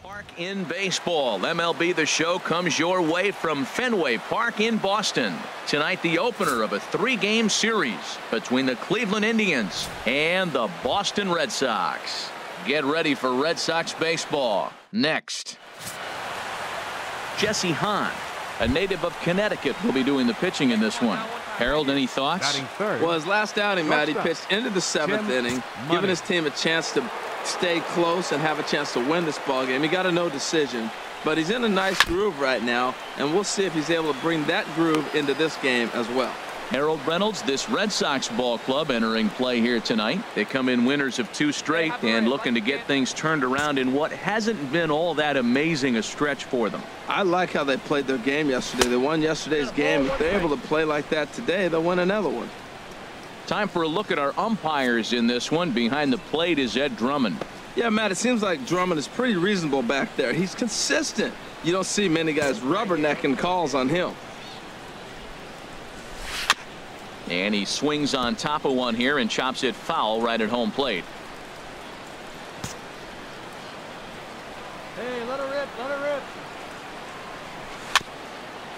Park in baseball. MLB The Show comes your way from Fenway Park in Boston. Tonight, the opener of a 3-game series between the Cleveland Indians and the Boston Red Sox. Get ready for Red Sox baseball. Next, Jesse Hahn, a native of Connecticut, will be doing the pitching in this one. Harold, any thoughts? Well, his last outing, Matt, he pitched into the 7th inning, giving his team a chance to stay close and have a chance to win this ball game. He got a no decision, but he's in a nice groove right now, and we'll see if he's able to bring that groove into this game as well. Harold Reynolds, this Red Sox ball club entering play here tonight. They come in winners of 2 straight and looking to get things turned around in what hasn't been all that amazing a stretch for them. I like how they played their game yesterday. They won yesterday's game. If they're able to play like that today, they'll win another one. Time for a look at our umpires in this one. Behind the plate is Ed Drummond. Yeah, Matt, it seems like Drummond is pretty reasonable back there. He's consistent. You don't see many guys rubbernecking calls on him. And he swings on top of one here and chops it foul right at home plate. Hey, let her rip, let her rip.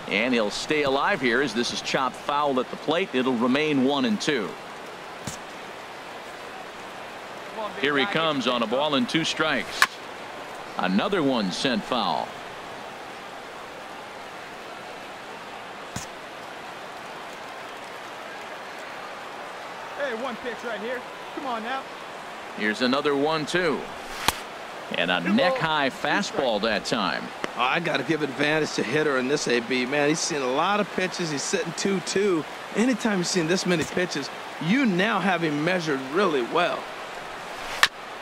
And he'll stay alive here as this is chopped foul at the plate. It'll remain 1-2. Here he comes on a ball and 2 strikes. Another one sent foul. Hey, one pitch right here. Come on now. Here's another 1-2. And a neck-high fastball that time. Oh, I got to give advantage to hitter in this AB. Man, he's seen a lot of pitches. He's sitting 2-2. Anytime you've seen this many pitches, you now have him measured really well.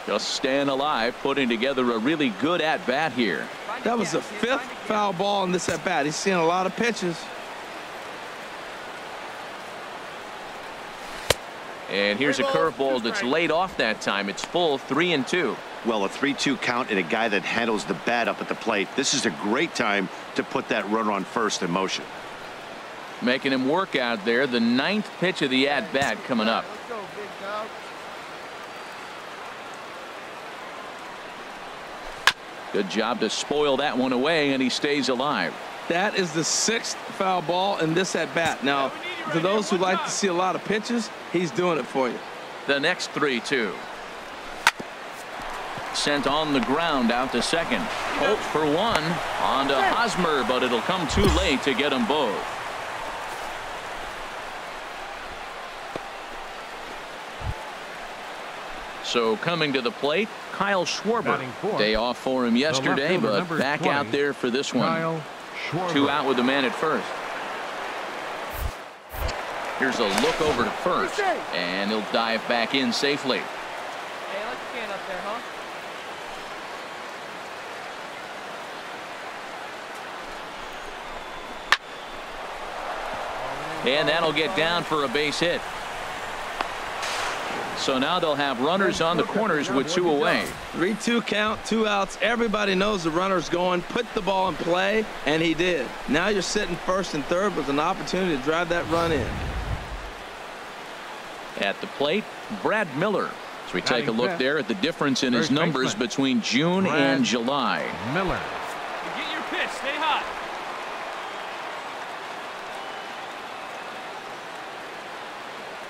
Just staying alive, putting together a really good at-bat here. That was the 5th foul ball in this at-bat. He's seen a lot of pitches. And here's a curveball that's laid off that time. It's full 3-2. Well, a 3-2 count and a guy that handles the bat up at the plate. This is a great time to put that runner on first in motion. Making him work out there. The 9th pitch of the at-bat coming up. Let's go, big dog. Good job to spoil that one away, and he stays alive. That is the 6th foul ball in this at-bat. Now, to those who like to see a lot of pitches, he's doing it for you. The next 3-2. Sent on the ground out to second. Hope for 1 on to Hosmer, but it'll come too late to get them both. So coming to the plate, Kyle Schwarber. Day off for him yesterday, but back out there for this one. 2 out with the man at first. Here's a look over to first, and he'll dive back in safely. Hey, let's stand up there, huh? And that'll get down for a base hit. So now they'll have runners on the corners with 2 away. 3-2 count, 2 outs. Everybody knows the runner's going. Put the ball in play, and he did. Now you're sitting first and third with an opportunity to drive that run in. At the plate, Brad Miller. As we take a look there at the difference in his numbers between June and July. Miller. You get your pitch. Stay hot.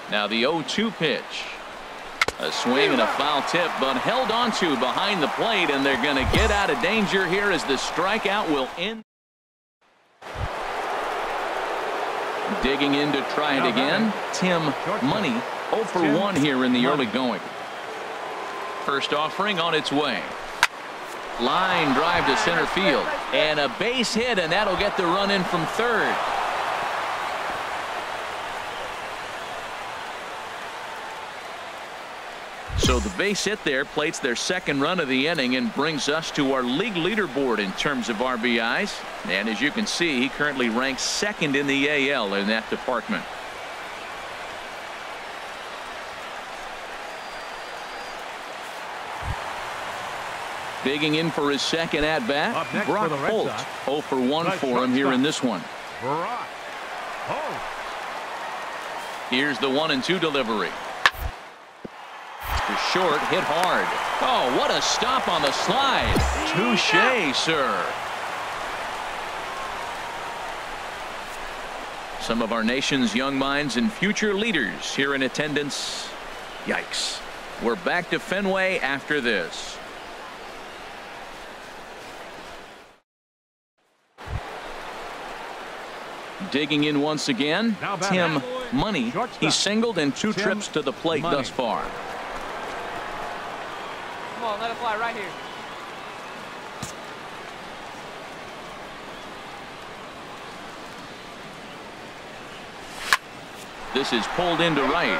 Now the 0-2 pitch. A swing and a foul tip, but held onto behind the plate, and they're going to get out of danger here as the strikeout will end. Digging in to try it again. Tim Money 0 for 1 here in the early going. First offering on its way. Line drive to center field, and a base hit, and that'll get the run in from third. So the base hit there plates their 2nd run of the inning and brings us to our league leaderboard in terms of RBIs. And as you can see, he currently ranks 2nd in the AL in that department. Digging in for his 2nd at bat, Brock Holt. 0 for 1 for him here in this one. Here's the 1-2 delivery. short, hit hard. Oh, what a stop on the slide. Touché, sir. Some of our nation's young minds and future leaders here in attendance. Yikes. We're back to Fenway after this. Digging in once again, Tim Money. He's singled in 2 trips to the plate thus far. Come on, let it fly right here. This is pulled into right.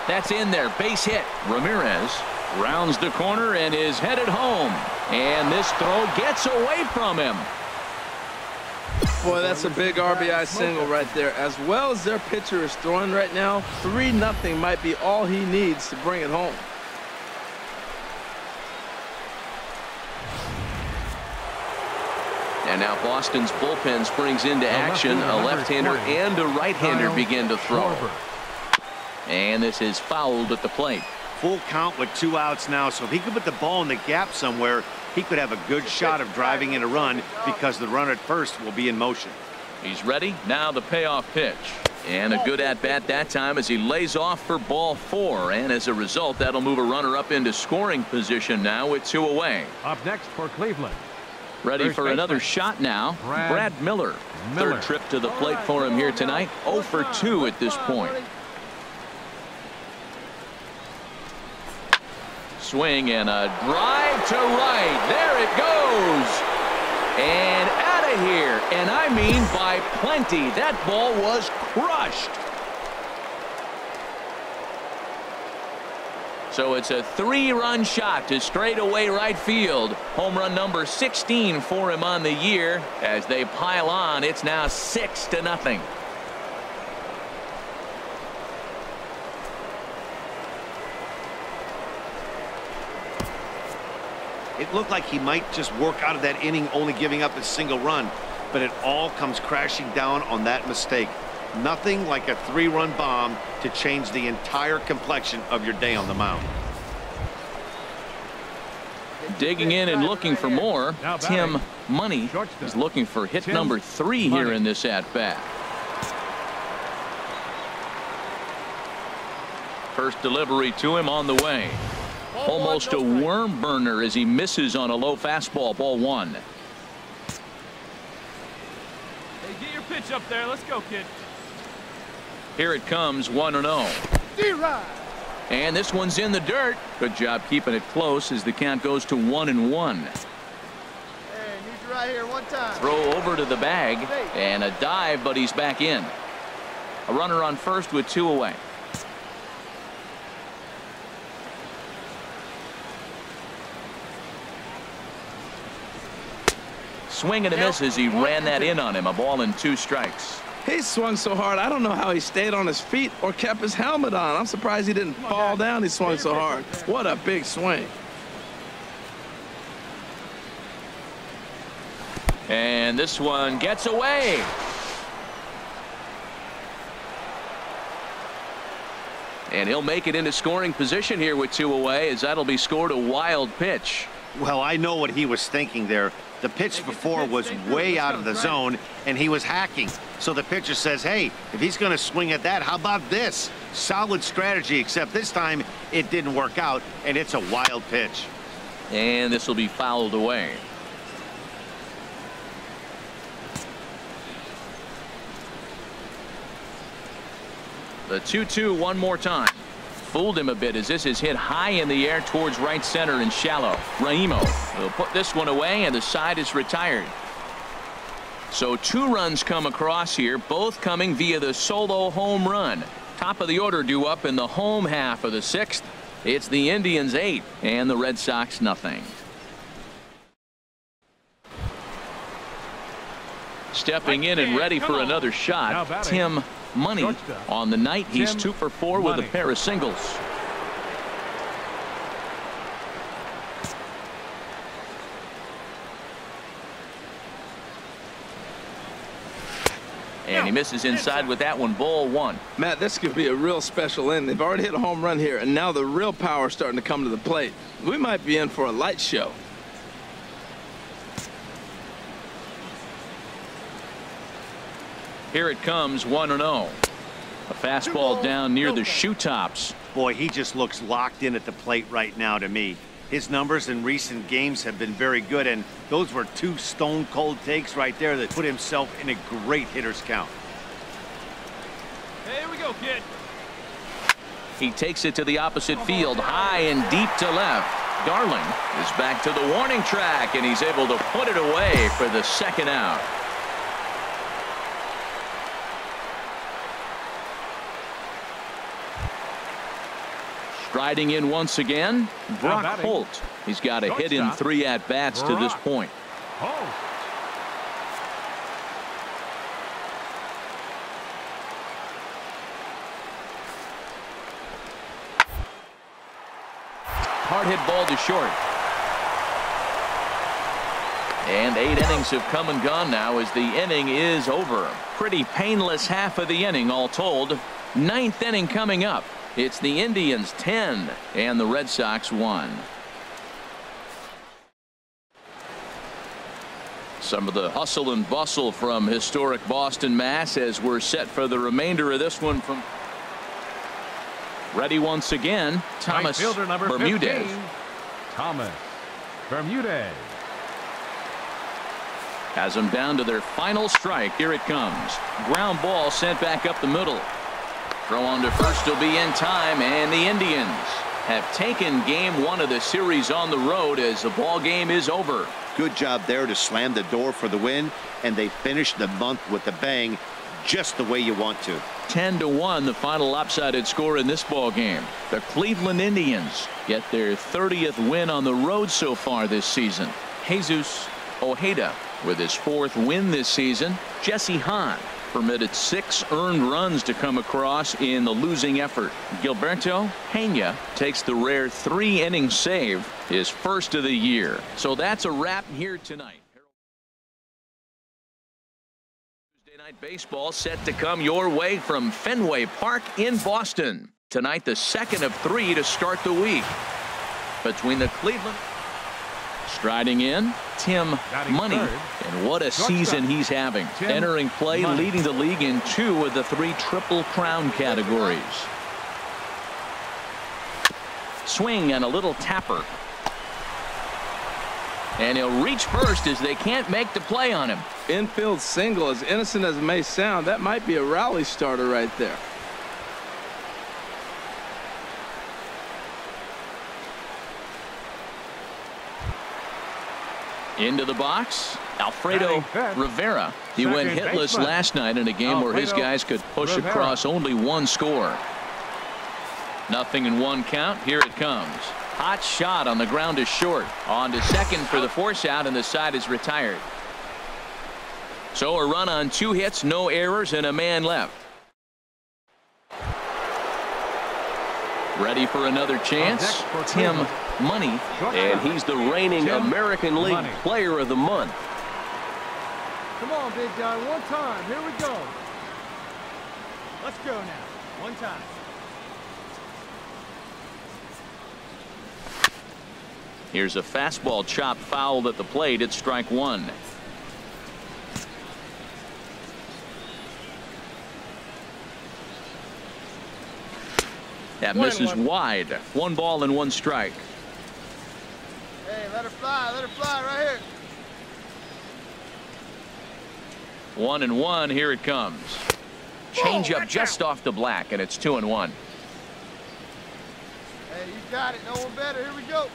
That's in there. Base hit. Ramirez rounds the corner and is headed home. And this throw gets away from him. Boy, that's a big RBI single right there. As well as their pitcher is throwing right now, 3-0 might be all he needs to bring it home. And now Boston's bullpen springs into action. A left-hander and a right-hander begin to throw. And this is fouled at the plate. Full count with 2 outs now, so if he could put the ball in the gap somewhere, he could have a good shot of driving in a run because the runner at first will be in motion. He's ready. Now the payoff pitch. And a good at-bat that time as he lays off for ball 4. And as a result, that'll move a runner up into scoring position now with 2 away. Up next for Cleveland. Ready for another shot now. Brad Miller. Third trip to the plate for him here tonight. 0 for 2 at this point. Swing and a drive to right. There it goes. And out of here. And I mean by plenty. That ball was crushed. So it's a 3-run shot to straightaway right field. Home run number 16 for him on the year. As they pile on, it's now 6-0. It looked like he might just work out of that inning only giving up a single run, but it all comes crashing down on that mistake. Nothing like a 3-run bomb to change the entire complexion of your day on the mound. Digging in and looking for more. Tim Money is looking for hit number 3 here in this at-bat. First delivery to him on the way. Almost a worm burner as he misses on a low fastball. Ball 1. Hey, get your pitch up there. Let's go, kid. Here it comes, 1-0. And this one's in the dirt. Good job keeping it close as the count goes to 1-1. Hey, need you right here one time. Throw over to the bag and a dive, but he's back in. A runner on first with 2 away. Swing and a miss as he ran that in on him. A ball and 2 strikes. He swung so hard, I don't know how he stayed on his feet or kept his helmet on. I'm surprised he didn't fall down. He swung so hard. What a big swing. And this one gets away. And he'll make it into scoring position here with 2 away, as that'll be scored a wild pitch. Well, I know what he was thinking there. The pitch before was way out of the zone, and he was hacking. So the pitcher says, hey, if he's going to swing at that, how about this? Solid strategy, except this time it didn't work out, and it's a wild pitch. And this will be fouled away. The 2-2 one more time. Fooled him a bit as this is hit high in the air towards right center and shallow. Raimo will put this one away, and the side is retired. So 2 runs come across here, both coming via the solo home run. Top of the order due up in the home half of the 6th. It's the Indians 8 and the Red Sox nothing. Stepping in and ready for another shot, Tim Money. On the night, he's 2 for 4 with a pair of singles. And And he misses inside with that one. Ball 1. Matt, this could be a real special inning. They've already hit a home run here, and now the real power is starting to come to the plate. We might be in for a light show. Here it comes, 1-0. A fastball down near the shoe tops. Boy, he just looks locked in at the plate right now to me. His numbers in recent games have been very good, and those were 2 stone-cold takes right there that put himself in a great hitter's count. Hey, here we go, kid. He takes it to the opposite field, high and deep to left. Darling is back to the warning track, and he's able to put it away for the second out. Striding in once again, Brock Holt. He's got a hit in 3 at-bats to this point. Hard hit ball to short. And 8 innings have come and gone now as the inning is over. Pretty painless half of the inning all told. 9th inning coming up. It's the Indians 10 and the Red Sox 1. Some of the hustle and bustle from historic Boston, Mass, as we're set for the remainder of this one. From ready once again, Thomas Bermudez. 15, Thomas Bermudez. Has them down to their final strike. Here it comes. Ground ball sent back up the middle. Throw on to first will be in time, and the Indians have taken game 1 of the series on the road as the ball game is over. Good job there to slam the door for the win, and they finished the month with a bang, just the way you want to. 10-1 the final lopsided score in this ball game. The Cleveland Indians get their 30th win on the road so far this season. Jesus Ojeda with his 4th win this season. Jesse Hahn permitted 6 earned runs to come across in the losing effort. Gilberto Pena takes the rare 3-inning save, his first of the year. So that's a wrap here tonight. Tuesday night baseball set to come your way from Fenway Park in Boston. Tonight the 2nd of 3 to start the week between the Cleveland. Striding in, Tim Money, and what a season he's having. Entering play, leading the league in 2 of the 3 Triple Crown categories. Swing and a little tapper. And he'll reach first as they can't make the play on him. Infield single, as innocent as it may sound, that might be a rally starter right there. Into the box, Alfredo Rivera. He went hitless last night in a game where his guys could push across only 1 score. 0-1 count. Here it comes. Hot shot on the ground is short. On to second for the force out, and the side is retired. So a run on 2 hits, no errors, and a man left. Ready for another chance. Tim Money, and he's the reigning American League Player of the Month. Come on, big guy, one time. Here we go. Let's go now. One time. Here's a fastball chopped fouled at the plate. It's strike 1. That misses wide. 1 ball and 1 strike. Hey, let her fly right here. 1-1. Here it comes. Change up just off the black, and it's 2-1. Hey, you got it. No one better. Here we go.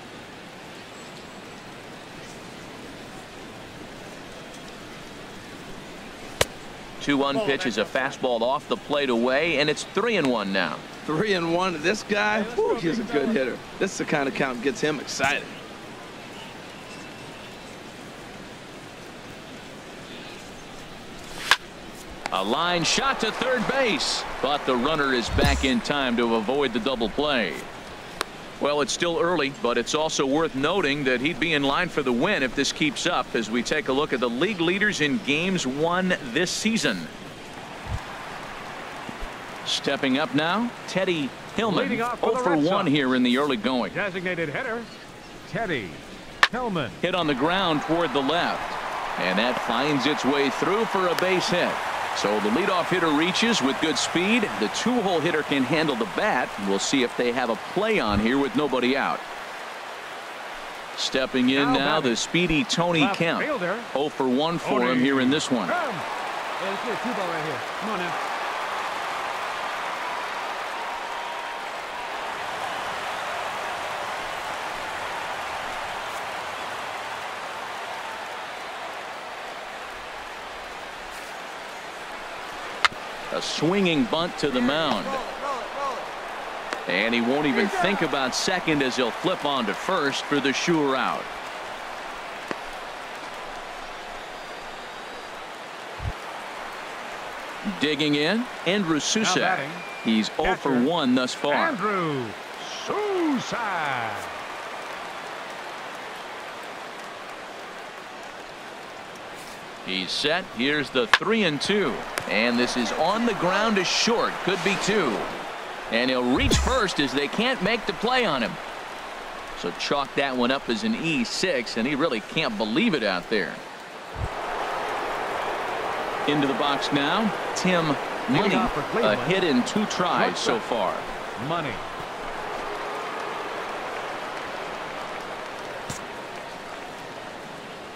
2-1 pitch is a fastball off the plate away, and it's 3-1 now. 3-1. This guy, he's a good hitter. This is the kind of count gets him excited. A line shot to third base, but the runner is back in time to avoid the double play. Well, it's still early, but it's also worth noting that he'd be in line for the win if this keeps up as we take a look at the league leaders in games won this season. Stepping up now, Teddy Hillman. Leading off 0 for the for Red 1 Sox. here in the early going. Designated hitter, Teddy Hillman. Hit on the ground toward the left. And that finds its way through for a base hit. So the leadoff hitter reaches with good speed. The 2-hole hitter can handle the bat. We'll see if they have a play on here with nobody out. Stepping in now, the speedy Tony Left Kemp. fielder. 0 for 1 for him here in this one. Hey, let's get a 2-ball right here. Come on now. A swinging bunt to the mound. And he won't even think about second as he'll flip on to first for the sure out. Digging in, Andrew Susak. batting, He's 0 for catcher, 1 thus far. Andrew Susak. He's set. Here's the 3-2. And this is on the ground to short. Could be 2. And he'll reach first as they can't make the play on him. So chalk that one up as an E6, and he really can't believe it out there. Into the box now, Tim Money. off for A Cleveland. hit in 2 tries so Shortstop. far. Money.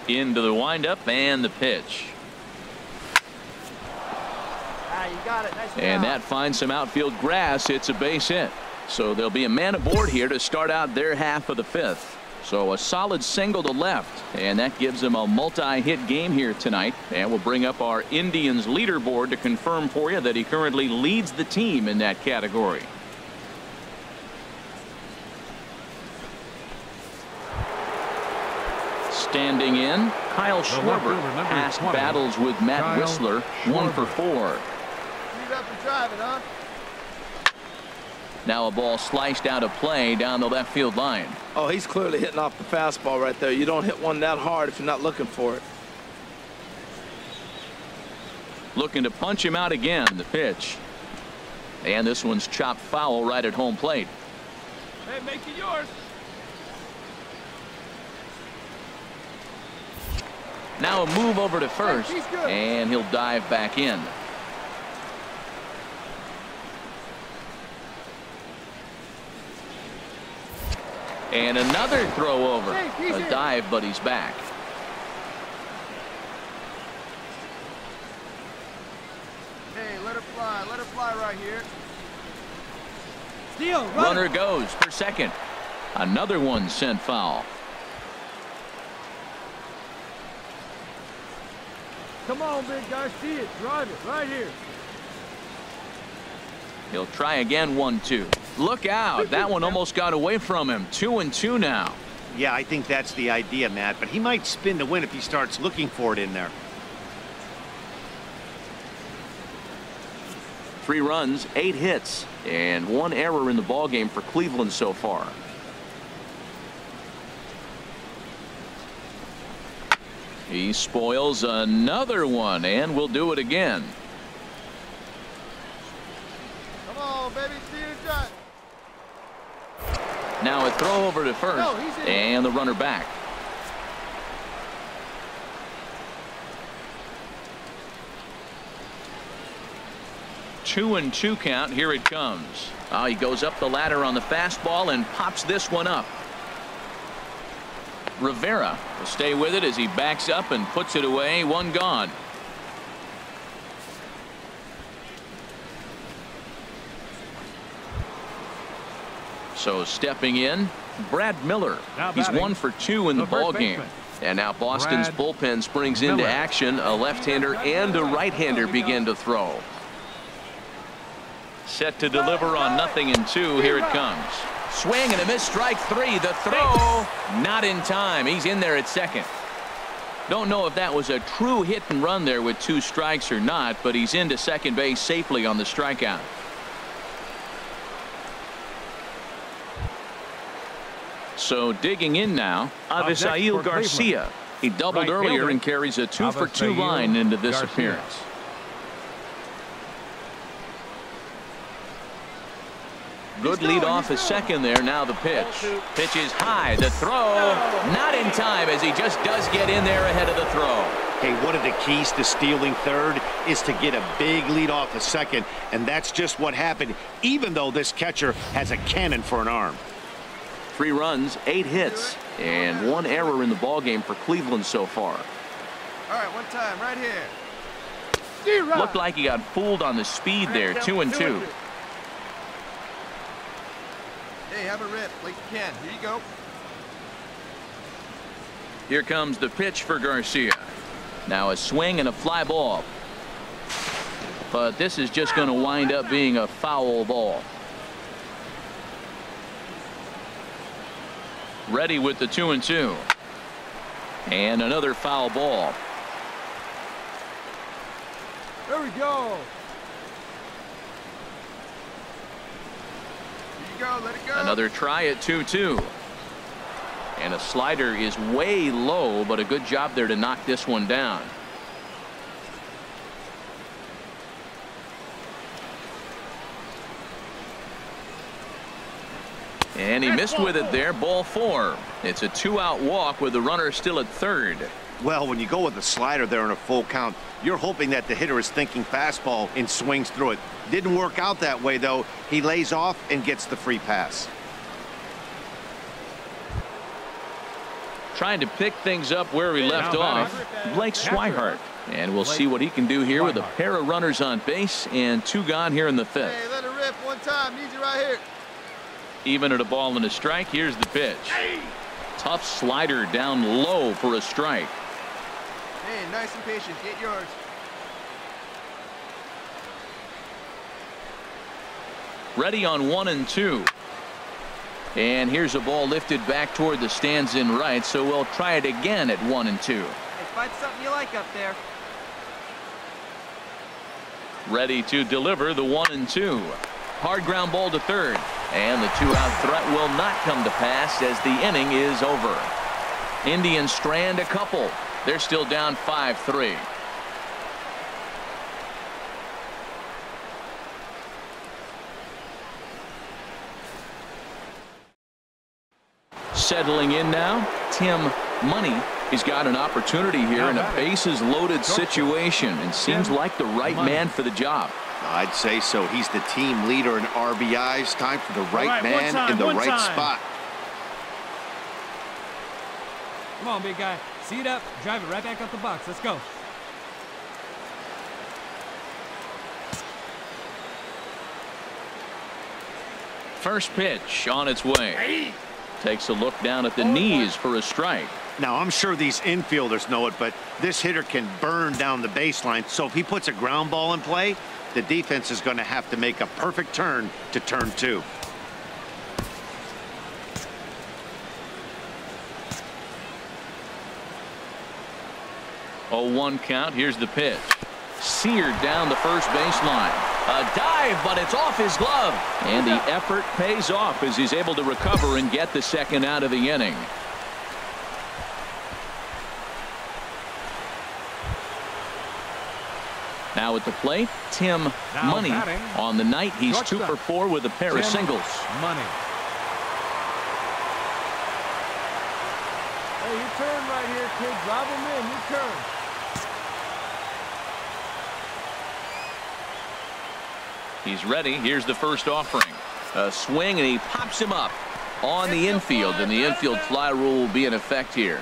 Into the windup and the pitch. You got it. Nice And job. that finds some outfield grass. It's a base hit. So there'll be a man aboard here to start out their half of the 5th. So a solid single to left, and that gives them a multi-hit game here tonight. And we'll bring up our Indians leaderboard to confirm for you that he currently leads the team in that category. Standing in, Kyle Schwarber. fielder, number Past 20, battles with Matt Kyle Whistler, 1 for 4. He's up and driving, huh? Now a ball sliced out of play down the left field line. Oh, he's clearly hitting off the fastball right there. You don't hit one that hard if you're not looking for it. Looking to punch him out again. The pitch. And this one's chopped foul right at home plate. Hey, make it yours. Now a move over to first, Hey, he's good. and he'll dive back in. And another throw over. Hey, he's A in. dive, but he's back. Hey, let her fly. Let her fly right here. Steal, run. Runner goes for second. Another one sent foul. Come on, big guy. See it. Drive it right here. He'll try again. 1-2. Look out. That one almost got away from him. 2-2 now. Yeah, I think that's the idea, Matt, but he might spin to win if he starts looking for it in there. 3 runs, 8 hits, and 1 error in the ballgame for Cleveland so far. He spoils another one, and will do it again. Come on, baby. See it done. Now a throw over to first, No, he's in. and the runner back. Two and 2 count. Here it comes. Oh, he goes up the ladder on the fastball and pops this one up. Rivera will stay with it as he backs up and puts it away. 1 gone. So stepping in, Brad Miller. Now He's batting, 1 for 2 in the the first ball game. baseman. And now Boston's Brad bullpen springs into Miller. action. A left-hander and a right-hander begin to throw. Set to deliver on 0-2. Here it comes. Swing and a miss. Strike 3. The throw not in time. He's in there at second. Don't know if that was a true hit and run there with 2 strikes or not, but he's into second base safely on the strikeout. So digging in now, Up next Avisail for Garcia. He doubled Right earlier fielder, and carries a 2 for 2 Avisail line into this Garcia. appearance. Good lead off a second there. Now the pitch. Pitch is high. The throw not in time as he just does get in there ahead of the throw. Hey, one of the keys to stealing third is to get a big lead off a second, and that's just what happened, even though this catcher has a cannon for an arm. 3 runs, 8 hits, and 1 error in the ballgame for Cleveland so far. All right, one time, right here. Looked like he got fooled on the speed there. 2-2. Hey, have a rip like you can. Here you go. Here comes the pitch for Garcia. Now a swing and a fly ball. But this is just going to wind up being a foul ball. Ready with the 2-2. And another foul ball. There we go. Here you go. Let it go. Another try at 2-2. And a slider is way low, but a good job there to knock this one down. And he missed with it there. Ball 4. It's a 2-out walk with the runner still at third. Well, when you go with a slider there in a full count, you're hoping that the hitter is thinking fastball and swings through it. Didn't work out that way, though. He lays off and gets the free pass. Trying to pick things up where he left off, Blake Swihart. And we'll see what he can do here with a pair of runners on base and 2 gone here in the 5th. Hey, let it rip one time. Need you right here. Even at a ball and a strike, here's the pitch. Tough slider down low for a strike. Hey, nice and patient. Get yours. Ready on 1-2. And here's a ball lifted back toward the stands in right, so we'll try it again at 1-2. Hey, find something you like up there. Ready to deliver the 1-2. Hard ground ball to third. And the 2-out threat will not come to pass as the inning is over. Indians strand a couple. They're still down 5-3. Settling in now, Tim Money. He's got an opportunity here in a bases loaded situation and seems like the right man for the job. I'd say so. He's the team leader in RBIs. Time for the right man in the right spot. Come on, big guy. See it up. Drive it right back up the box. Let's go. First pitch on its way. Takes a look down at the knees for a strike. Now, I'm sure these infielders know it, but this hitter can burn down the baseline. So if he puts a ground ball in play, the defense is going to have to make a perfect turn to turn 2. Oh, 1 count. Here's the pitch. Seared down the first baseline. A dive, but it's off his glove. And the effort pays off as he's able to recover and get the second out of the inning. Now at the plate, Tim Money. On the night, he's 2 for 4 with a pair of singles. Money. Hey, your turn right here, kid. Drive him in. Your turn. He's ready. Here's the first offering. A swing, and he pops him up on the infield, and the infield fly rule will be in effect here.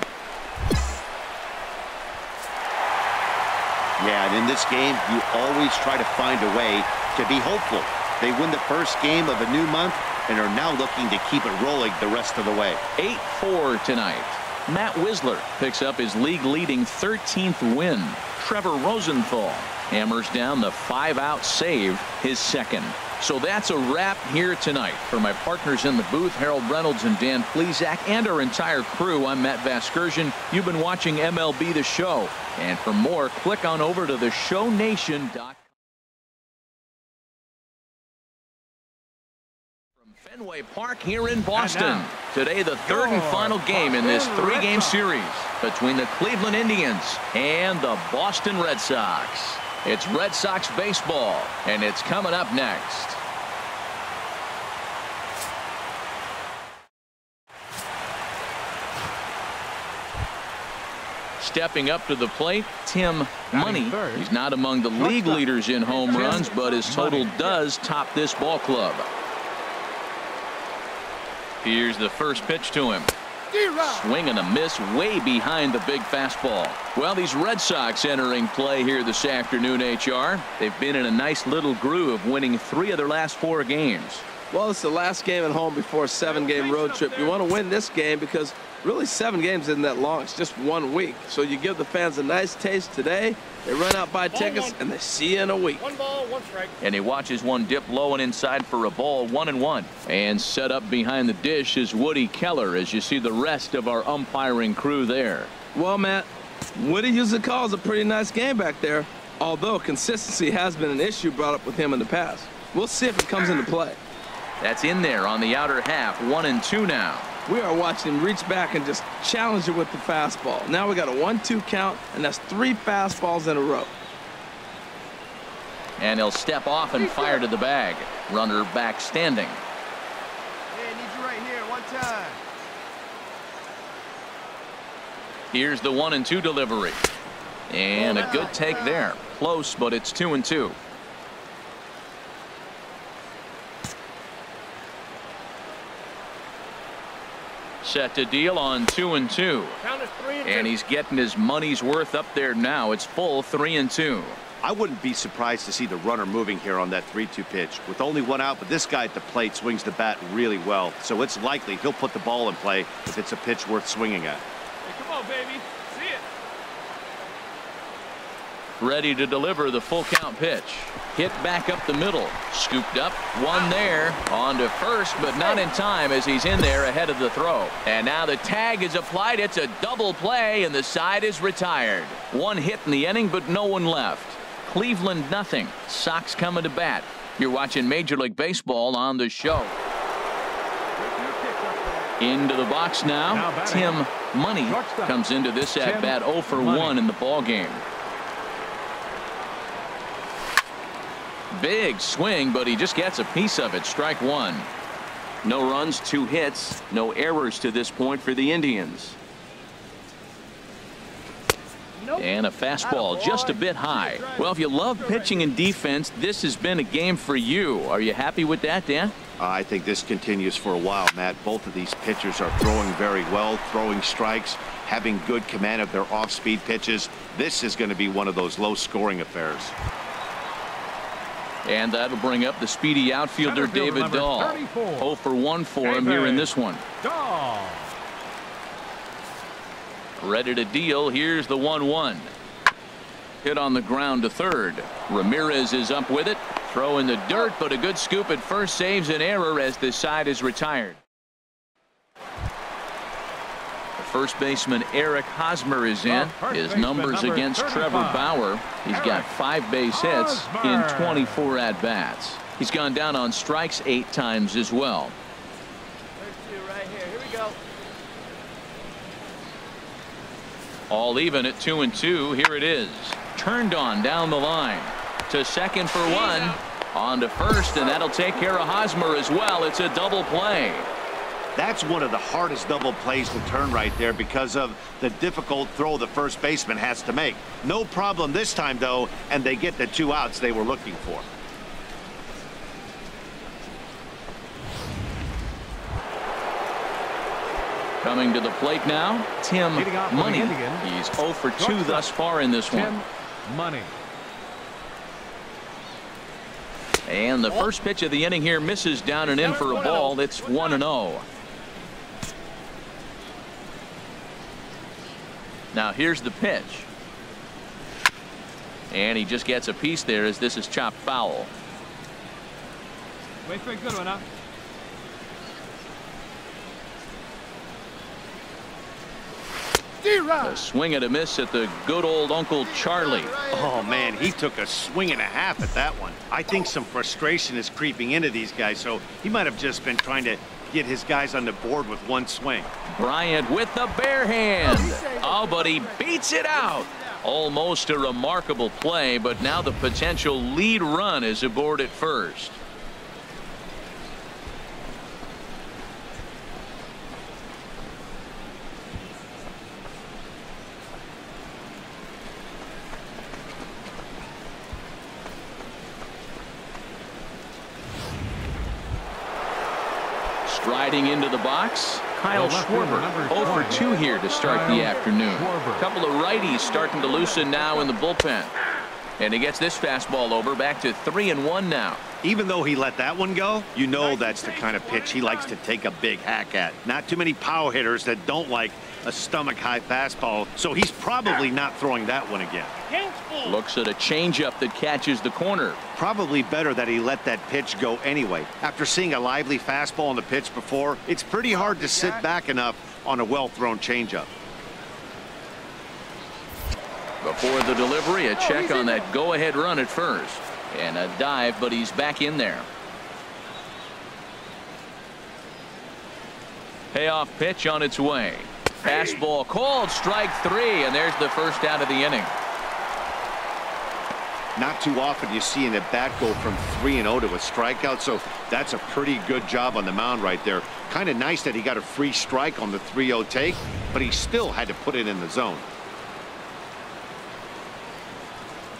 Yeah, and in this game, you always try to find a way to be hopeful. They win the first game of a new month and are now looking to keep it rolling the rest of the way. 8-4 tonight. Matt Wisler picks up his league-leading 13th win. Trevor Rosenthal hammers down the 5-out save, his second. So that's a wrap here tonight. For my partners in the booth, Harold Reynolds and Dan Plesac, and our entire crew, I'm Matt Vasgersian. You've been watching MLB The Show. And for more, click on over to theshownation.com. From Fenway Park here in Boston. Today, the third and final game in this 3-game series between the Cleveland Indians and the Boston Red Sox. It's Red Sox baseball, and it's coming up next. Stepping up to the plate, Tim Money. He's not among the league leaders in home runs, but his total does top this ball club. Here's the first pitch to him. Swing and a miss way behind the big fastball. Well, these Red Sox entering play here this afternoon, HR. They've been in a nice little groove, winning 3 of their last 4 games. Well, it's the last game at home before a 7-game road trip. You want to win this game because really 7 games isn't that long. It's just 1 week. So you give the fans a nice taste today. They run out, buy tickets, and they see you in a week. 1 ball, 1 strike. And he watches one dip low and inside for a ball, 1-1. And set up behind the dish is Woody Keller as you see the rest of our umpiring crew there. Well, Matt, Woody usually calls a pretty nice game back there, although consistency has been an issue brought up with him in the past. We'll see if it comes into play. That's in there on the outer half, 1-2 now. We are watching him reach back and just challenge it with the fastball. Now we got a 1-2 count, and that's 3 fastballs in a row. And he'll step off and fire to the bag. Runner back standing. Hey, I need you right here, 1 time. Here's the 1-2 delivery. And a good take there. Close, but it's 2-2. Set to deal on 2-2. And he's getting his money's worth up there now. It's full 3-2. I wouldn't be surprised to see the runner moving here on that 3-2 pitch. With only 1 out, but this guy at the plate swings the bat really well. So it's likely he'll put the ball in play if it's a pitch worth swinging at. Hey, come on, baby. See it. Ready to deliver the full count pitch. Hit back up the middle. Scooped up. 1 there. On to first, but not in time as he's in there ahead of the throw. And now the tag is applied. It's a double play, and the side is retired. 1 hit in the inning, but no one left. Cleveland nothing. Sox coming to bat. You're watching Major League Baseball on the show. Into the box now. Tim Money comes into this at bat 0 for 1 in the ball game. Big swing, but he just gets a piece of it. Strike 1. No runs, 2 hits, no errors to this point for the Indians. And a fastball just a bit high. Well, if you love pitching and defense, this has been a game for you. Are you happy with that, Dan? I think this continues for a while, Matt. Both of these pitchers are throwing very well, throwing strikes, having good command of their off-speed pitches. This is going to be one of those low-scoring affairs. And that'll bring up the speedy outfielder David Dahl. 0 for 1 for him here in this one. Dahl. Ready to deal. Here's the 1-1. Hit on the ground to third. Ramirez is up with it. Throw in the dirt, but a good scoop at first saves an error as this side is retired. The first baseman Eric Hosmer is in. His numbers against Trevor Bauer. He's got 5 base hits in 24 at-bats. He's gone down on strikes 8 times as well. There's 2 right here. Here we go. All even at 2-2. Here it is. Turned on down the line. To second for 1. On to first, and that'll take care of Hosmer as well. It's a double play. That's one of the hardest double plays to turn right there because of the difficult throw the first baseman has to make. No problem this time, though, and they get the 2 outs they were looking for. Coming to the plate now, Tim Money. He's 0 for 2 thus far in this one. Money. And the first pitch of the inning here misses down and in for a ball. It's 1-0. Now here's the pitch. And he just gets a piece there as this is chopped foul. Wait for a good one, huh? A swing and a miss at the good old Uncle Charlie. Oh, man, he took a swing and a half at that one. I think some frustration is creeping into these guys, so he might have just been trying to get his guys on the board with 1 swing. Bryant with the bare hand. Oh, but he beats it out. Almost a remarkable play, but now the potential lead run is aboard at first. Striding into the box, Kyle Schwarber. 0 for 2 here to start the afternoon. A couple of righties starting to loosen now in the bullpen. And he gets this fastball over, back to 3-1 now. Even though he let that one go, you know that's the kind of pitch he likes to take a big hack at. Not too many power hitters that don't like a stomach-high fastball, so he's probably not throwing that one again. Looks at a changeup that catches the corner. Probably better that he let that pitch go anyway. After seeing a lively fastball on the pitch before, it's pretty hard to sit back enough on a well-thrown changeup. Before the delivery, a check on that go-ahead run at first. And a dive, but he's back in there. Payoff pitch on its way. Fastball called, strike 3, and there's the first out of the inning. Not too often you see an at-bat go from 3-0 to a strikeout, so that's a pretty good job on the mound right there. Kind of nice that he got a free strike on the 3-0 take, but he still had to put it in the zone.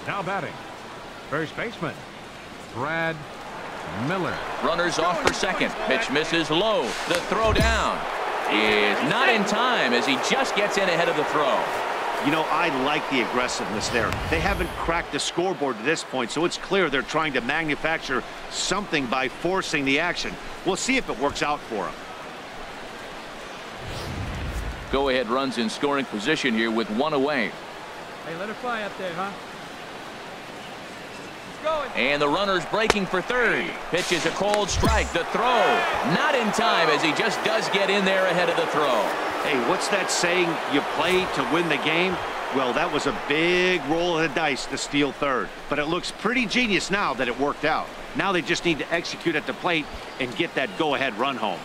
Now batting, first baseman, Brad Miller. Runners off for second. Pitch misses low. The throw down is not in time as he just gets in ahead of the throw. You know, I like the aggressiveness there. They haven't cracked the scoreboard to this point, so it's clear they're trying to manufacture something by forcing the action. We'll see if it works out for them. Go-ahead runs in scoring position here with 1 away. Hey, let it fly up there, huh? And the runner's breaking for third. Pitch is a cold strike. The throw not in time as he just does get in there ahead of the throw. Hey, what's that saying? You play to win the game? Well, that was a big roll of the dice to steal third. But it looks pretty genius now that it worked out. Now they just need to execute at the plate and get that go-ahead run home.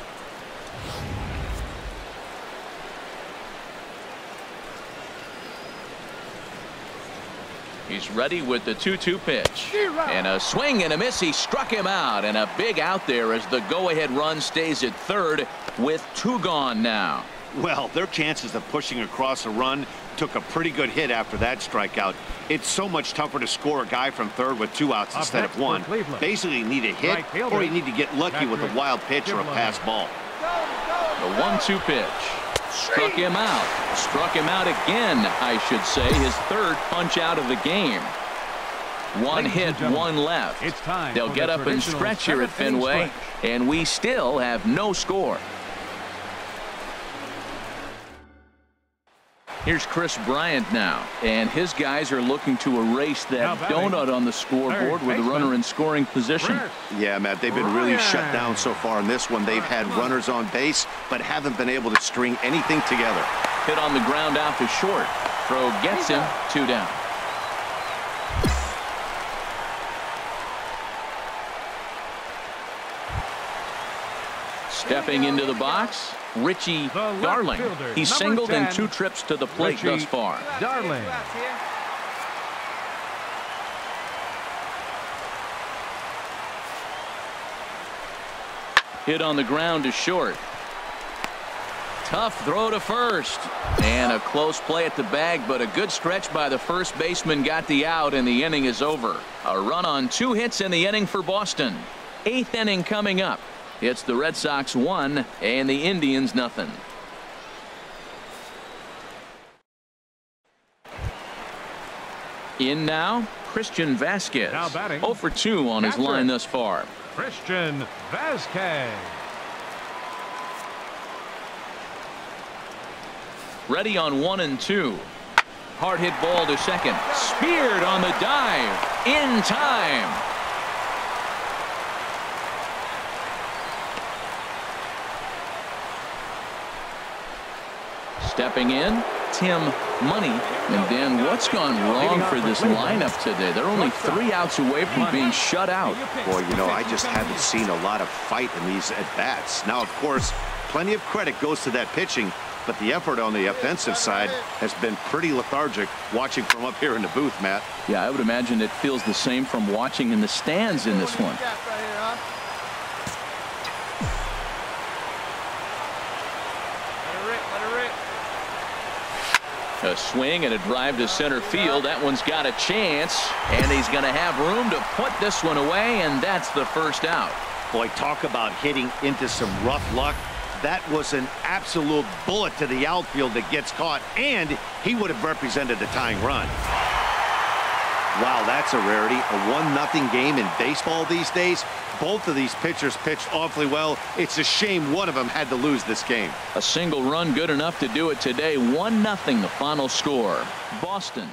He's ready with the 2-2 pitch. And a swing and a miss. He struck him out. And a big out there as the go-ahead run stays at third with 2 gone now. Well, their chances of pushing across a run took a pretty good hit after that strikeout. It's so much tougher to score a guy from third with 2 outs instead of 1. Basically, you need a hit or you need to get lucky with a wild pitch or a pass ball. The 1-2 pitch. Struck him out. Struck him out again, I should say. His 3rd punch out of the game. 1 hit, 1 left. It's time. They'll get up and stretch here at Fenway, and we still have no score. Here's Chris Bryant now, and his guys are looking to erase that donut on the scoreboard with a runner in scoring position. Yeah, Matt, they've been really shut down so far in this one. They've had runners on base, but haven't been able to string anything together. Hit on the ground out to short. Throw gets him, 2 down. Stepping into the box, Richie Darling. He's singled in 2 trips to the plate thus far. Darling. Hit on the ground to short. Tough throw to first. And a close play at the bag, but a good stretch by the first baseman got the out, and the inning is over. A run on 2 hits in the inning for Boston. 8th inning coming up. It's the Red Sox 1 and the Indians nothing. In now, Christian Vasquez. Now batting. 0 for 2 on his line thus far. Christian Vasquez. Ready on 1 and 2. Hard hit ball to second. Speared on the dive. In time. Stepping in, Tim Money. And Dan, what's gone wrong for this lineup today? They're only 3 outs away from being shut out. Boy, you know, I just haven't seen a lot of fight in these at-bats. Now, of course, plenty of credit goes to that pitching, but the effort on the offensive side has been pretty lethargic watching from up here in the booth, Matt. Yeah, I would imagine it feels the same from watching in the stands in this one. A swing and a drive to center field. That one's got a chance, and he's going to have room to put this one away, and that's the first out. Boy, talk about hitting into some rough luck. That was an absolute bullet to the outfield that gets caught, and he would have represented the tying run. Wow, that's a rarity. A 1-0 game in baseball these days. Both of these pitchers pitched awfully well. It's a shame one of them had to lose this game. A single run good enough to do it today. 1-0 the final score. Boston